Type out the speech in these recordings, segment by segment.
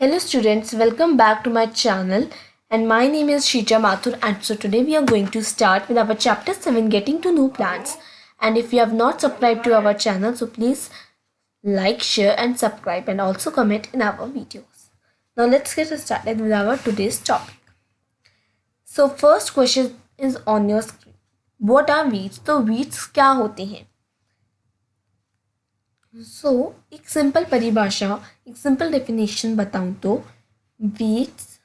Hello students, welcome back to my channel and my name is Sheeta Mathur and so today we are going to start with our chapter 7 getting to know plants. And if you have not subscribed to our channel, so please like, share and subscribe and also comment in our videos. Now let's get started with our today's topic. So first question is on your screen. What are weeds? तो weeds क्या होते हैं? एक simple परिभाषा, एक simple definition बताऊं तो weeds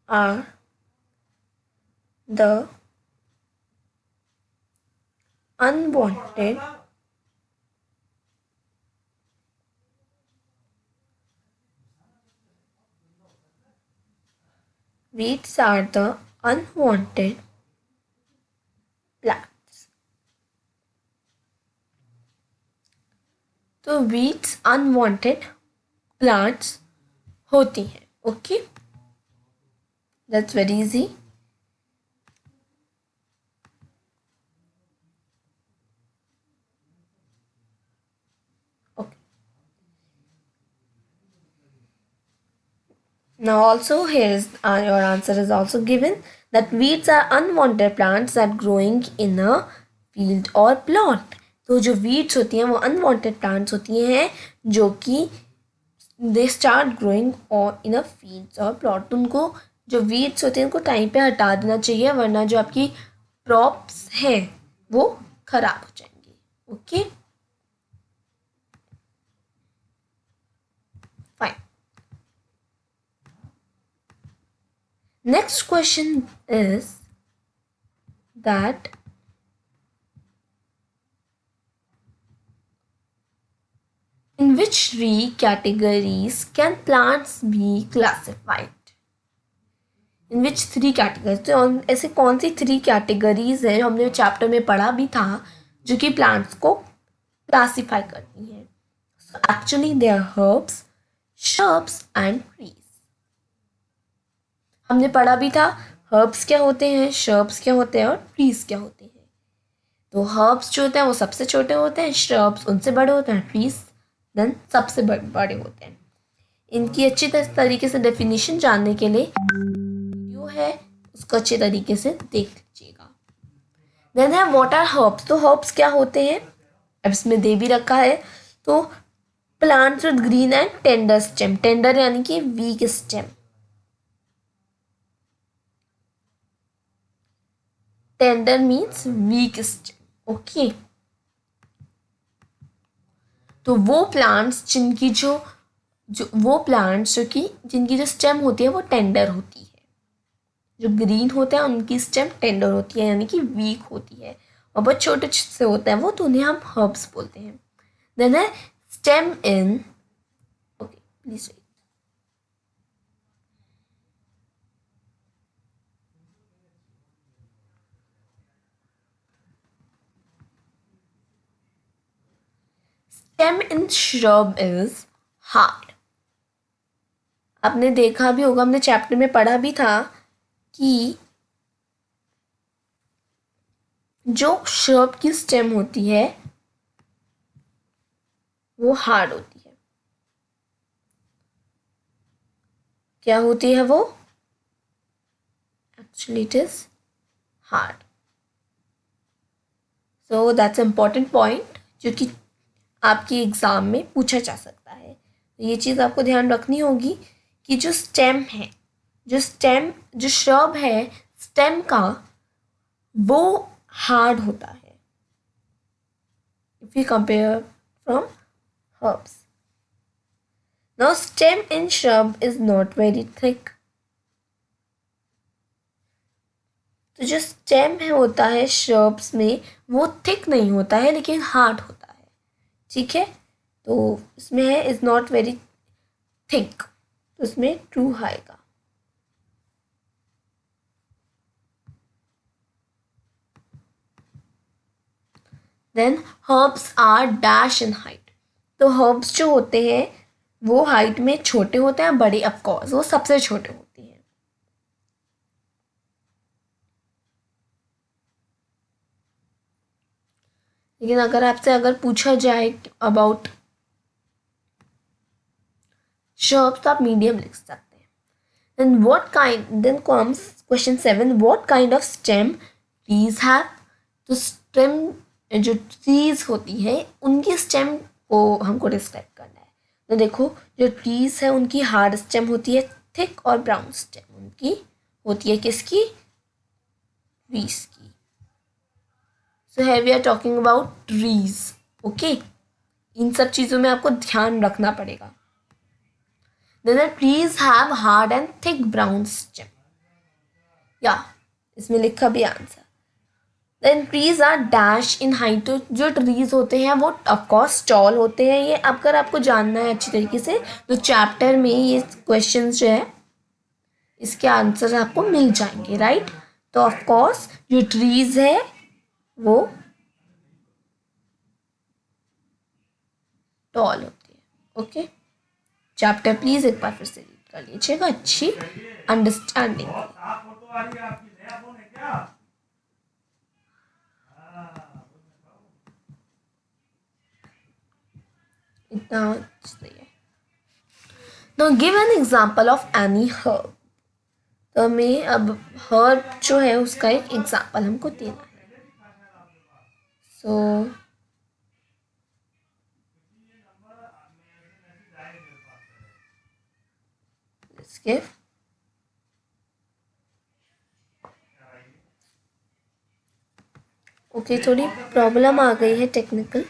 are the unwanted plants. तो weeds unwanted plants होती हैं. Okay, that's very easy. Okay. Now also here is your answer is also given that weeds are unwanted plants that growing in a field or plot. तो जो weeds होती हैं वो unwanted plants होती हैं जो कि दे स्टार्ट ग्रोइंग और इन अ फील्ड्स और प्लॉट. उनको जो वीड्स होते हैं उनको टाइम पे हटा देना चाहिए वरना जो आपकी क्रॉप्स हैं वो खराब हो जाएंगी. Okay fine. Next question is that in which three categories can plants be classified? In which three categories? तो ऐसे कौन सी थ्री कैटेगरीज हैं हमने चैप्टर में पढ़ा भी था जो कि प्लांट्स को क्लासिफाई करती हैं. So actually they are herbs, shrubs and trees. हमने पढ़ा भी था herbs क्या होते हैं, shrubs क्या होते हैं और trees क्या होते हैं. तो herbs जो होते हैं वो सबसे छोटे होते हैं, shrubs उनसे बड़े होते हैं, trees देन सबसे बड़े होते हैं. इनकी अच्छी तरीके से डेफिनेशन जानने के लिए वीडियो है उसको अच्छे तरीके से देख लीजिएगा. देन है व्हाट आर हर्ब्स. तो हर्ब्स क्या होते हैं अब इसमें दे भी रखा है. तो plants with green and tender stem. Tender यानी कि week stem. Tender means week stem. Okay, तो वो प्लांट्स जिनकी वो प्लांट्स जो कि जिनकी जो स्टेम होती है वो टेंडर होती है. जो ग्रीन होते हैं उनकी स्टेम टेंडर होती है यानी कि वीक होती है और बहुत छोटे से होता है वो, तो उन्हें हम हर्ब्स बोलते हैं. देन है stem in. Okay please wait. Stem in shrub is hard. आपने देखा भी होगा, हमने चैप्टर में पढ़ा भी था कि जो श्रब की स्टेम होती है वो हार्ड होती है. क्या होती है वो? Actually it is hard. So that's important point जो कि आपके एग्ज़ाम में पूछा जा सकता है. तो ये चीज़ आपको ध्यान रखनी होगी कि जो स्टेम है, जो श्रब है स्टेम का वो हार्ड होता है if you compare from herbs. Now stem in shrub is not very thick. तो जो स्टेम है होता है श्रब्स में वो थिक नहीं होता है लेकिन हार्ड होता है. ठीक है, तो इसमें है इज नॉट वेरी थिक, तो इसमें ट्रू आएगा. Then herbs are dash in height. तो हर्ब्स जो होते हैं वो हाइट में छोटे होते हैं, बड़े ऑफकोर्स वो सबसे छोटे होते हैं. लेकिन अगर आपसे पूछा जाए अबाउट shrubs तो आप medium लिख सकते हैं. Then comes question 7. What kind of stem trees have? तो stem जो trees होती है उनकी stem को हमको describe करना है. तो देखो जो trees है उनकी hard stem होती है, thick और brown stem उनकी होती है किसकी? Trees की. So here we are talking about trees. Okay. इन सब चीज़ों में आपको ध्यान रखना पड़ेगा. Then the trees have hard and thick brown stem. Yeah, इसमें लिखा भी answer. Then trees are dash in height. तो जो trees होते हैं वो of course tall होते हैं. ये अगर आपको जानना है अच्छी तरीके से तो चैप्टर में ये क्वेश्चंस जो है इसके आंसर आपको मिल जाएंगे, राइट. तो of course जो trees है वो टॉल होती है. ओके, चैप्टर प्लीज एक बार फिर से रीड कर लीजिएगा अच्छी अंडरस्टैंडिंग. इतना सही है. Now give an example of any herb. तो हमें अब हर्ब जो है उसका एक एग्जांपल हमको देना है. So give. ओके, थोड़ी प्रॉब्लम आ गई है technical.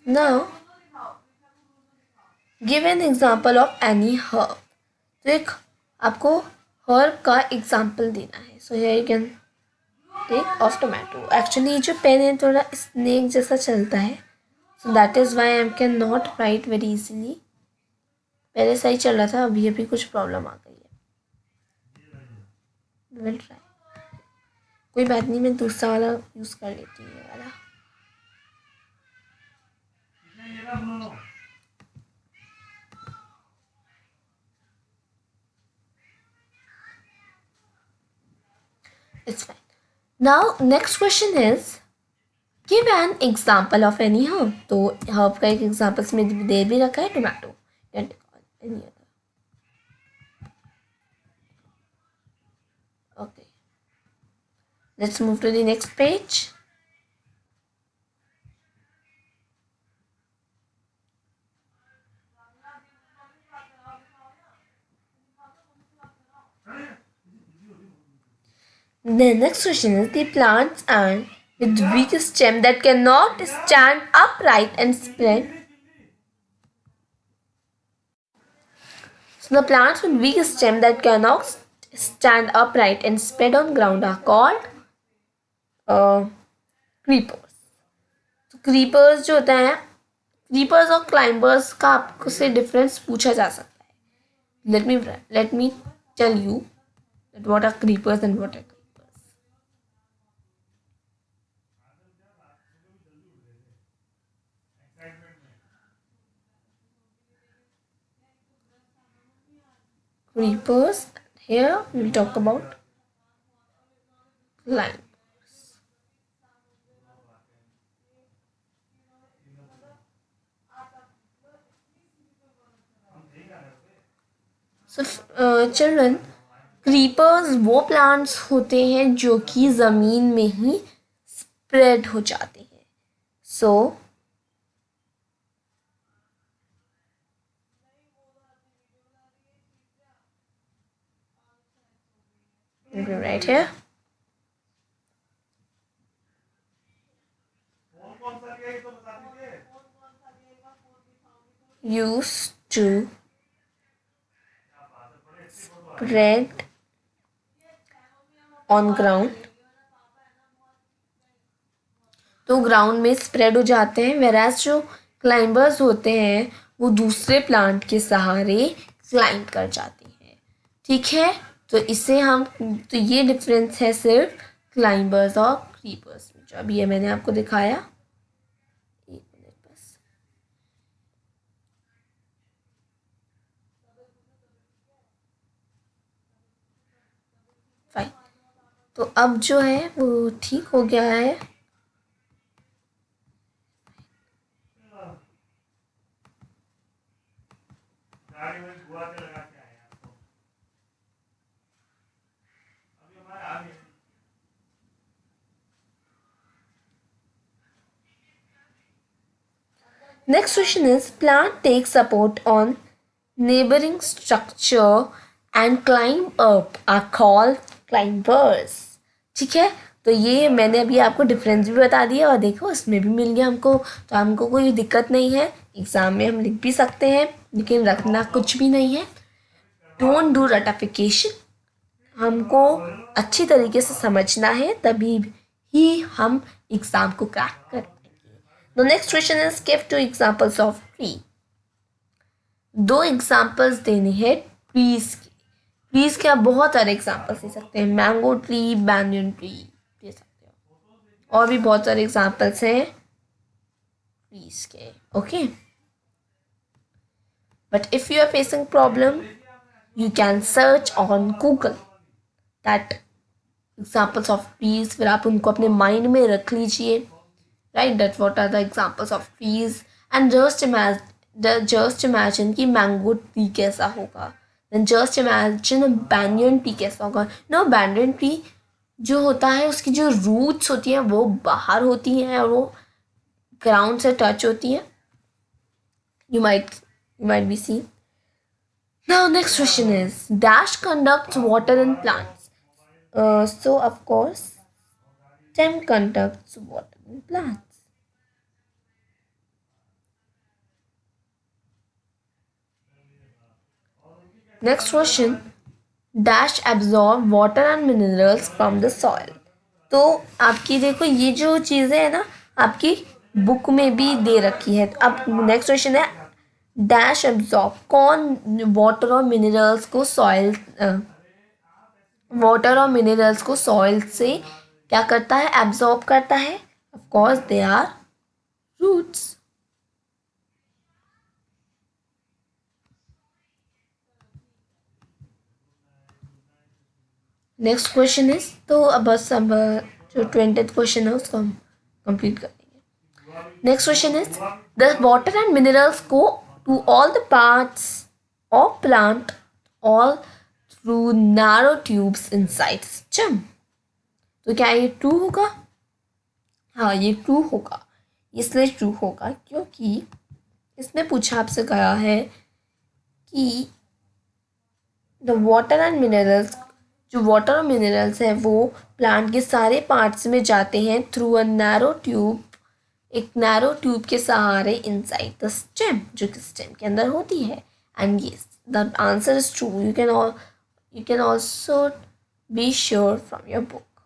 Now give an example of any herb. तो एक आपको हर्ब का एग्जाम्पल देना है. So here you can take of tomato. Actually जो पेन है थोड़ा स्नेक जैसा चलता है, so that is why I can not write very easily. पहले सही चल रहा था, अभी अभी कुछ प्रॉब्लम आ गई है. Will try. कोई बात नहीं, मैं दूसरा वाला यूज़ कर लेती हूँ. ये वाला it's fine. Now next question is give an example of any herb. तो herb का एक एग्जाम्पल में दे भी रखा है tomato. any other. Okay, let's move to the next page. The next question is the plants and with weak stem that cannot stand upright and spread. So the plants with weak stem that cannot stand upright and spread on ground are called creepers. तो creepers जो होता है, creepers और climbers का आपको से difference पूछा जा सकता है. Let me tell you that what are creepers and what are creepers. Creepers. Here we will talk about climbers. So children, creepers वो प्लांट्स होते हैं जो कि ज़मीन में ही स्प्रेड हो जाते हैं. सो right here. Used to spread on ground. तो ग्राउंड में स्प्रेड हो जाते हैं. वेराज जो क्लाइंबर्स होते हैं वो दूसरे प्लांट के सहारे क्लाइंब कर जाते हैं. ठीक है, तो इसे हम तो ये डिफरेंस है सिर्फ क्लाइंबर्स और क्रीपर्स में, जो अभी ये मैंने आपको दिखाया. एक मिनट तो अब जो है वो ठीक हो गया है। Next question is plant take support on neighboring structure and climb up are called climbers. ठीक है, तो ये मैंने अभी आपको डिफरेंस भी बता दिया और देखो इसमें भी मिल गया हमको, तो हमको कोई दिक्कत नहीं है, एग्ज़ाम में हम लिख भी सकते हैं, लेकिन रखना कुछ भी नहीं है। डोंट डू रटाफिकेशन, हमको अच्छी तरीके से समझना है, तभी ही हम एग्ज़ाम को क्रैक कर पाएंगे। The next question is give to examples of tree. दो एग्जांपल्स देने हैं ट्रीज के। ट्रीज के आप बहुत सारे एग्जांपल्स दे सकते हैं, मैंगो ट्री, बैनियन ट्री दे सकते हो, और भी बहुत सारे एग्जांपल्स हैं ट्रीज के। Okay, but if you are facing problem you can search on Google that examples of trees, फिर आप उनको अपने माइंड में रख लीजिए, right, that what are the examples of trees and just imagine कि मैंगो ट्री कैसा होगा, then just imagine banyan tree कैसा होगा। नो banyan ट्री जो होता है उसकी जो रूट्स होती हैं वो बाहर होती हैं और वो ग्राउंड से टच होती हैं, you might be seen. Now next question is dash conducts water in plants. So of course stem conducts water in plants. Next question, dash absorb water and minerals from the soil. तो आपकी देखो ये जो चीज़ें है ना आपकी book में भी दे रखी है। अब नेक्स्ट क्वेश्चन है डैश एब्जॉर्ब, कौन वाटर और मिनरल्स को सॉइल से क्या करता है, एब्जॉर्ब करता है। Of course they are roots. Next question is, तो अब बस अब जो 20th क्वेश्चन है उसको हम कंप्लीट कर देंगे। Next question is the water and minerals go to all the parts of plant all through narrow tubes inside stem. तो क्या ये ट्रू होगा? हाँ ये ट्रू होगा, इसलिए ट्रू होगा क्योंकि इसमें पूछा आपसे गया है कि द वाटर एंड मिनरल्स, जो वाटर और मिनरल्स है वो प्लांट के सारे पार्ट्स में जाते हैं थ्रू अ नैरो ट्यूब, एक नैरो ट्यूब के सहारे इनसाइड द स्टेम, जो कि स्टेम के अंदर होती है। And yes the answer is true, you can also be sure from your book.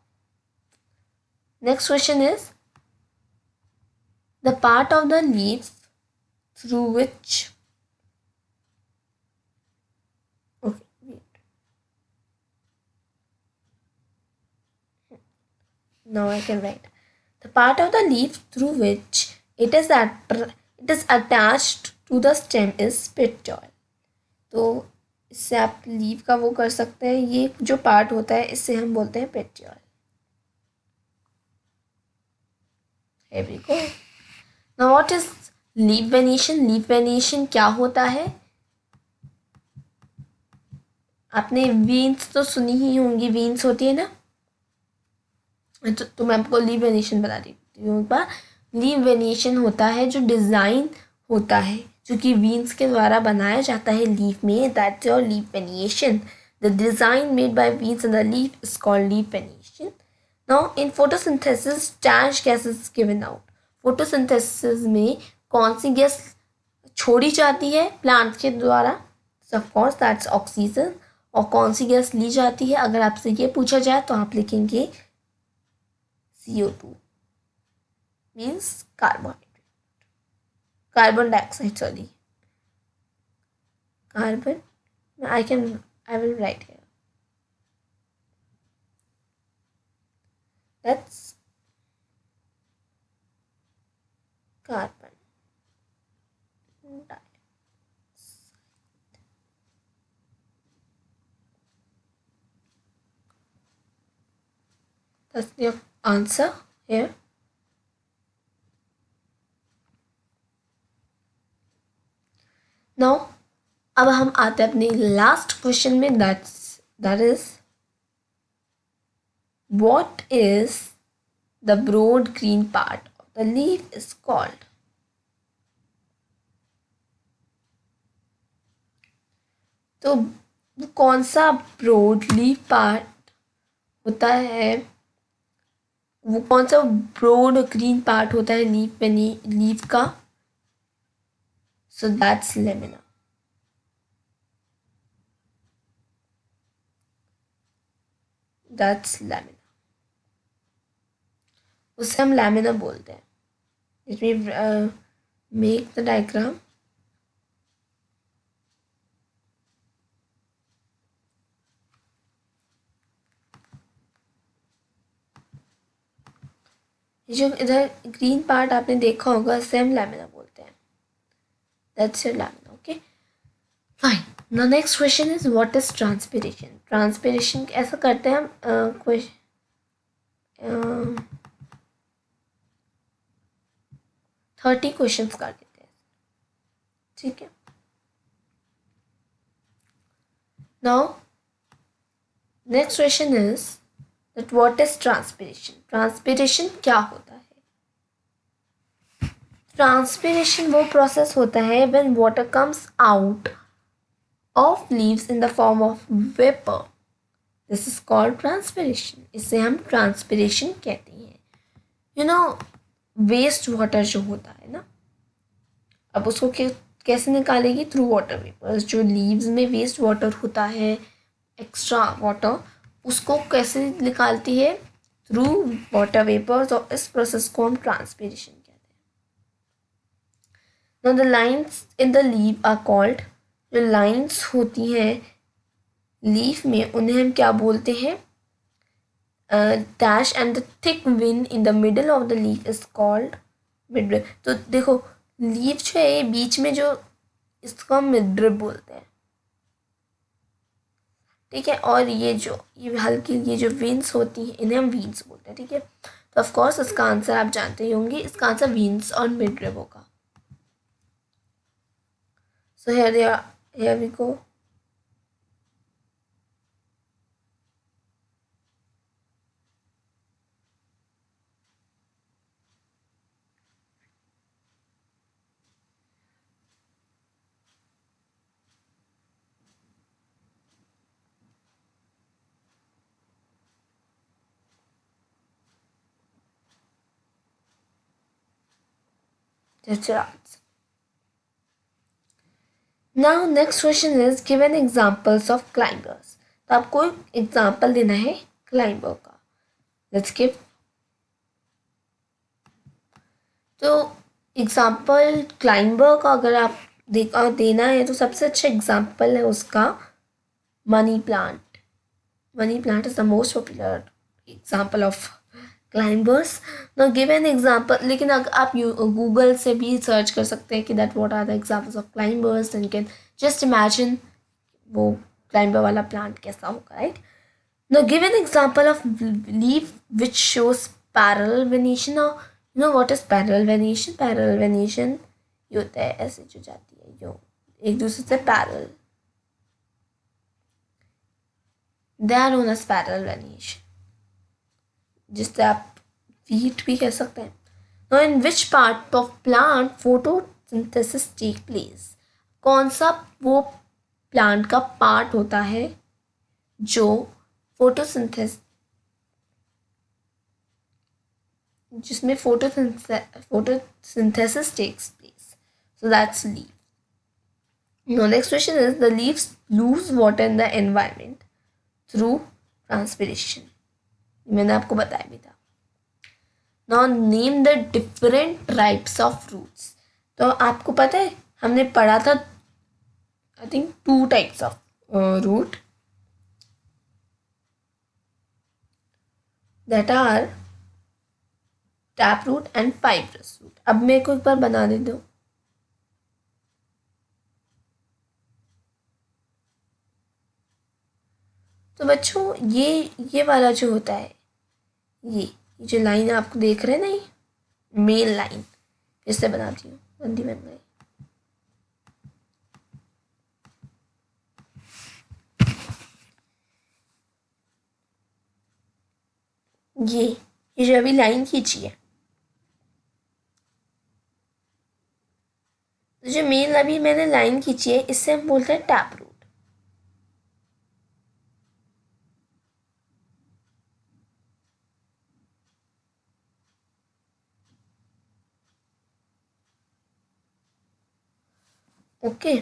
Next question is the part of the leaf through which, okay wait, now I can write the part of the leaf through which it is attached to the stem is petiole. तो इससे आप leaf का वो कर सकते हैं, ये जो पार्ट होता है इससे हम बोलते हैं petiole. Here we go. Now what is leaf venation? Leaf venation क्या होता है? आपने वीन्स तो सुनी ही होंगी, वीन्स होती है ना, तो मैं आपको लीफ वेनेशन बता देती हूँ एक बार। लीफ वेनेशन होता है जो डिज़ाइन होता है जो कि वीन्स के द्वारा बनाया जाता है लीफ में, that's your leaf venation. The design made by veins in the leaf is called leaf venation. Now in photosynthesis dash gas is given out. Photosynthesis में कौन सी गैस छोड़ी जाती है प्लांट के द्वारा? Of course that's oxygen. और कौन सी gas ली जाती है अगर आपसे ये पूछा जाए तो आप लिखेंगे CO2 means carbon dioxide, sorry, carbon, I will write here, that's carbon dioxide. That's your answer here. Now अब हम आते हैं अपने लास्ट क्वेश्चन में, that is what is the broad green part of the leaf is called. तो कौन सा broad leaf part होता है, वो कौन सा ब्रॉड ग्रीन पार्ट होता है लीफ का? So that's lamina. That's lamina. उसे हम लैमिना बोलते हैं. Let me make the diagram. जो इधर ग्रीन पार्ट आपने देखा होगा, इसे हम लैमिना बोलते हैं. That's your lamina. Okay fine. The next question is what is transpiration. Transpiration ऐसा करते हैं हम क्वेश्चन 30 क्वेश्चन कर देते हैं. ठीक है. Now next question is that what is transpiration. Transpiration क्या होता है? ट्रांसपिरेशन वो प्रोसेस होता है when water comes out of leaves in the form of vapour. This is called transpiration. इसे हम ट्रांसपिरेशन कहते हैं. यू नो वेस्ट वाटर जो होता है ना, अब उसको कैसे निकालेगी? Through water vapours. जो लीव्स में वेस्ट वाटर होता है, एक्स्ट्रा वाटर, उसको कैसे निकालती है? Through water vapours. और इस प्रोसेस को हम ट्रांसपिरेशन कहते हैं. Now the lines in the leave are called. जो लाइन्स होती हैं लीफ में, उन्हें हम क्या बोलते हैं? Dash and the thick vein in the middle of the leaf is called midrib. तो देखो लीफ जो है बीच में, जो इसको हम मिडरिब बोलते हैं. ठीक है. और ये हल्की ये जो विंस होती हैं, इन्हें हम वीन्स बोलते हैं. ठीक है. तो ऑफ कोर्स इसका आंसर आप जानते ही होंगे. इसका आंसर विंस और मिडरिब होगा. सो here we go. That's your answer. Now next question is given examples of climbers. तो आपको एग्जाम्पल देना है क्लाइंबर का. Let's give. तो एग्जाम्पल क्लाइंबर का अगर आप देना है तो सबसे अच्छा एग्जाम्पल है उसका money plant. Money plant is the most popular example of climbers. No give an example. लेकिन अगर आप गूगल से भी सर्च कर सकते हैं कि that what are the examples of climbers, and can just imagine वो क्लाइंबर वाला प्लांट कैसा होगा. Right. No give an example of leaf which shows parallel venation. You know what is parallel venation? Parallel venation ये होता है ऐसे जो जाती है जो एक दूसरे से parallel. They are known as parallel venation, जिससे आप वीट भी कह सकते हैं. Now in which part of plant photosynthesis take place. कौन सा वो प्लांट का पार्ट होता है जो जिसमें photosynthesis takes place. So that's leaf. Now next question is the leaves lose water in the environment through transpiration. मैंने आपको बताया भी था. Now name the different types of roots. तो आपको पता है हमने पढ़ा था I think 2 types of root that are taproot and fibrous root. अब मेरे को एक बार बना दे दो. तो बच्चों ये वाला जो होता है ये जो लाइन आपको देख रहे हैं ना, ये मेन लाइन, फिर से बनाती हूँ, बंदी बन गई। ये जो अभी लाइन खींची है, तो जो मेन अभी मैंने लाइन खींची है, इससे हम बोलते हैं tap root. Okay,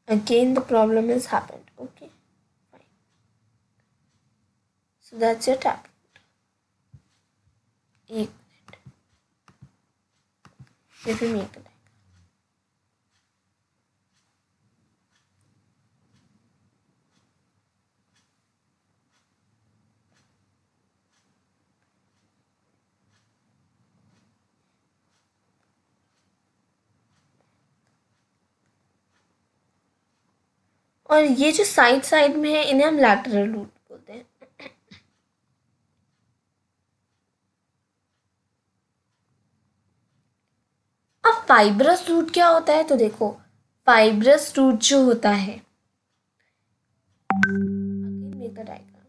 again the problem has happened. Okay, fine. So that's your tap root. एक minute, let me make the diagram. और ये जो साइड साइड में है, इन्हें हम लैटरल रूट बोलते हैं। अब फाइब्रस रूट क्या होता है, तो देखो फाइब्रस रूट जो होता है, मेक द डायग्राम,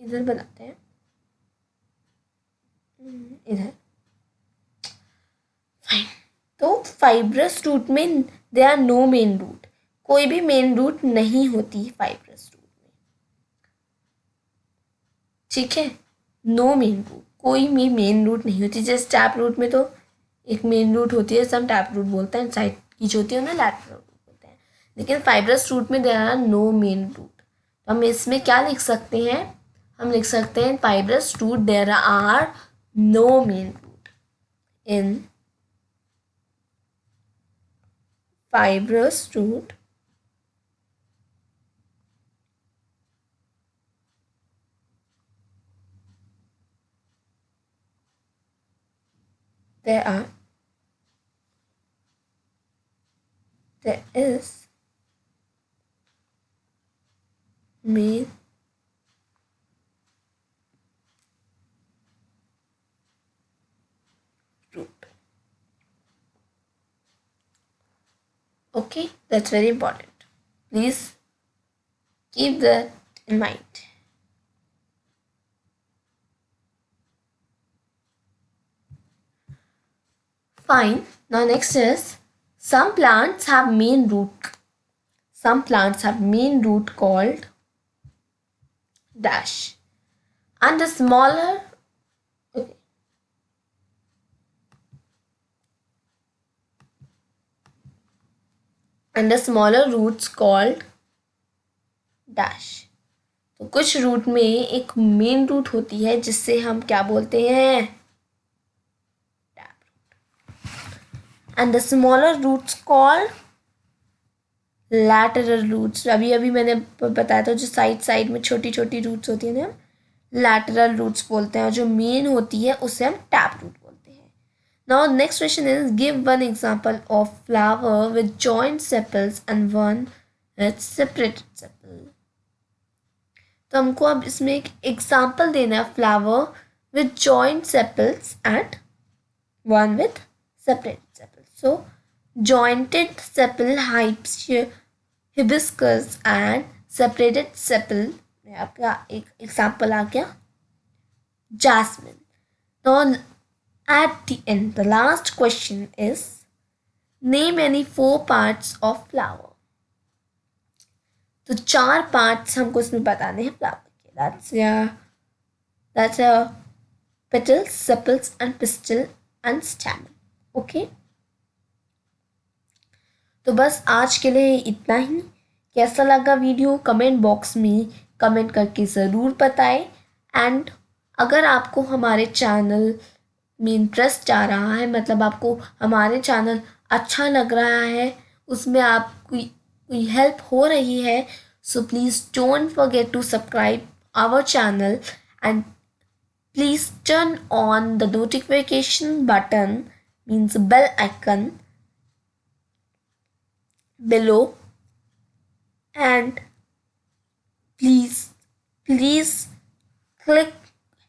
इधर बनाते हैं, इधर, फाइन। तो फाइब्रस रूट में they are no main root, कोई भी मेन रूट नहीं होती फाइब्रस रूट में, ठीक है। नो मेन रूट, कोई भी मेन रूट नहीं होती। जैसे टैप रूट में तो एक मेन रूट होती है, सब टैप रूट बोलते हैं, साइड की जो होती है उन्हें लैटरल रूट बोलते हैं। लेकिन फाइब्रस रूट में there are no main root, तो हम इसमें क्या लिख सकते हैं, हम लिख सकते हैं fibrous root there are no main root in fibrous root there is main root. Okay, that's very important. Please keep that in mind. Fine. Now next is, some plants have main root. Some plants have main root called dash, and the smaller, okay, and the smaller roots called dash. तो कुछ root में एक main root होती है जिससे हम क्या बोलते हैं, tap root, and the smaller roots called lateral roots. अभी अभी मैंने बताया था, जो साइड साइड में छोटी छोटी रूट्स होती है ना, हम लैटरल रूट्स बोलते हैं, और जो मेन होती है उसे हम टैप रूट बोलते हैं। Now next question is, give one example of flower with joint sepals and one with separated sepal. तो हमको अब इसमें एक एग्जाम्पल देना है, flower with joint sepals and one with separated sepals. So jointed sepal hibiscus and separated sepal में आपका एक एग्जाम्पल आ गया, jasmine. Now at the end, the last question is, name any 4 parts of flower. तो 4 parts हमको इसमें बताने हैं flower के। that's a petals, sepals and pistil and stamen. Okay, तो बस आज के लिए इतना ही। कैसा लगा वीडियो, कमेंट बॉक्स में कमेंट करके ज़रूर बताएं। एंड अगर आपको हमारे चैनल में इंटरेस्ट आ रहा है, मतलब आपको हमारे चैनल अच्छा लग रहा है, उसमें आपकी कोई हेल्प हो रही है, so please don't forget to subscribe our channel and please turn on the notification button, means bell icon below, and please, please click,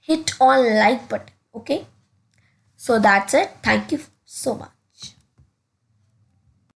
hit on like button. Okay, so that's it. Thank you so much.